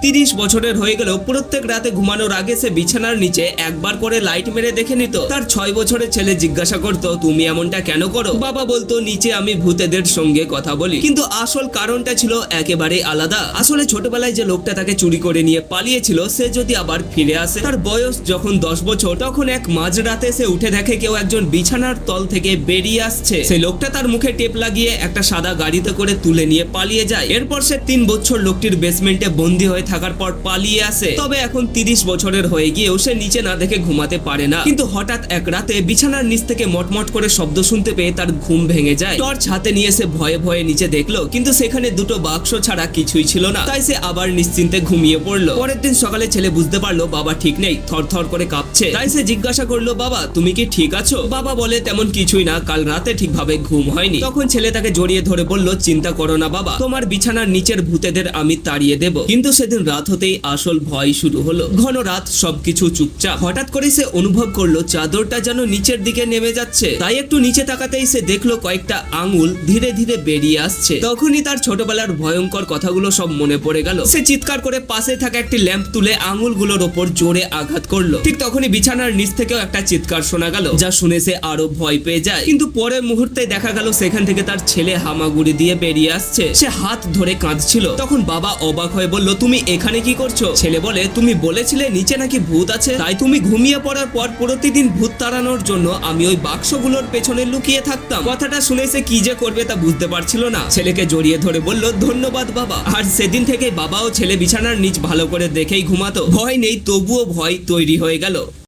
30 বছরের হয়ে গেল প্রত্যেক রাতে ঘুমানোর আগে সে বিছানার নিচে একবার করে লাইট মেরে দেখে নিত। তার 6 বছরের ছেলে জিজ্ঞাসা করতো, তুমি এমনটা কেন করো? বাবা বলতো, নিচে আমি ভূতেদের সঙ্গে কথা বলি। কিন্তু আসল কারণটা ছিল একেবারে আলাদা। আসলে ছোটবেলায় যে লোকটা তাকে চুরি করে নিয়ে পালিয়েছিল সে যদি আবার ফিরে আসে, তার বয়স যখন 10 বছর, তখন এক মাঝরাতে সে উঠে দেখে কেউ একজন বিছানার তল থেকে বেরিয়ে আসছে। সেই লোকটা তার মুখে টেপ লাগিয়ে একটা সাদা গাড়িতে করে তুলে নিয়ে পালিয়ে যায়। এরপর সে 3 বছর লোকটির বেসমেন্টে বন্দী হয়ে থাকার পর পালিয়ে আসে। তবে এখন 30 বছরের হয়ে গিয়েও সে নিচে না দেখে ঘুমাতে পারে না। কিন্তু হঠাৎ এক রাতে বিছানার নিচ থেকে মটমট করে শব্দ শুনতে পেয়ে তার ঘুম ভেঙে যায়। টর্চ হাতে নিয়ে সে ভয়ে ভয়ে নিচে দেখলো, কিন্তু সেখানে দুটো বাক্স ছাড়া কিছুই ছিল না। তাই সে আবার নিশ্চিন্তে ঘুমিয়ে পড়লো। পরের দিন সকালে ছেলে বুঝতে পারলো বাবা ঠিক নেই, থরথর করে কাঁপছে। তাই সে জিজ্ঞাসা করলো, বাবা তুমি কি ঠিক আছো? বাবা বলে, তেমন কিছুই না, কাল রাতে ঠিকভাবে ঘুম হয়নি। তখন ছেলে তাকে জড়িয়ে ধরে বলল, চিন্তা করো না বাবা, তোমার বিছানার নিচের ভূতেদের আমি তাড়িয়ে দেব। কিন্তু সেদিন রাত হতেই আসল ভয় শুরু হলো। ঘন রাত, সবকিছু চুপচাপ। হঠাৎ করে সে অনুভব করলো চাদরটা যেন নিচের দিকে নেমে যাচ্ছে। তাই একটু নিচে তাকাতেই সে দেখলো কয়েকটা আঙুল ধীরে ধীরে বেরিয়ে আসছে। তখনই তার ছোটবেলার ভয়ঙ্কর কথাগুলো সব মনে পড়ে গেল। সে চিৎকার করে পাশে থাকা একটি ল্যাম্প তুলে আঙুলগুলোর ওপর জোরে আঘাত করলো। ঠিক তখনই বিছানার নিচ থেকেও একটা চিৎকার শোনা গেল, যা শুনে সে আরো ভয় পেয়ে যায়। কিন্তু পরের মুহূর্তে দেখা গেল সেখান থেকে তার ছেলে হামাগুড়ি দিয়ে বেরিয়ে আসছে। সে হাত ধরে কাঁদছিল। তখন বাবা অবাক হয়ে বলল, তুমি এখানে কি করছো? ছেলে বলে, তুমি বলেছিলে নিচে নাকি ভূত আছে, তাই তুমি ঘুমিয়ে পড়ার পর প্রতিদিন ভূত তাড়ানোর জন্য আমি ওই বাক্সগুলোর পেছনে লুকিয়ে থাকতাম। কথাটা শুনে সে কি যে করবে তা বুঝতে পারছিল না। ছেলেকে জড়িয়ে ধরে বলল, ধন্যবাদ বাবা। আর সেদিন থেকে বাবা ও ছেলে বিছানার নিচ ভালো করে দেখেই ঘুমাতো। ভয় নেই, তবুও ভয় তৈরি হয়ে গেল।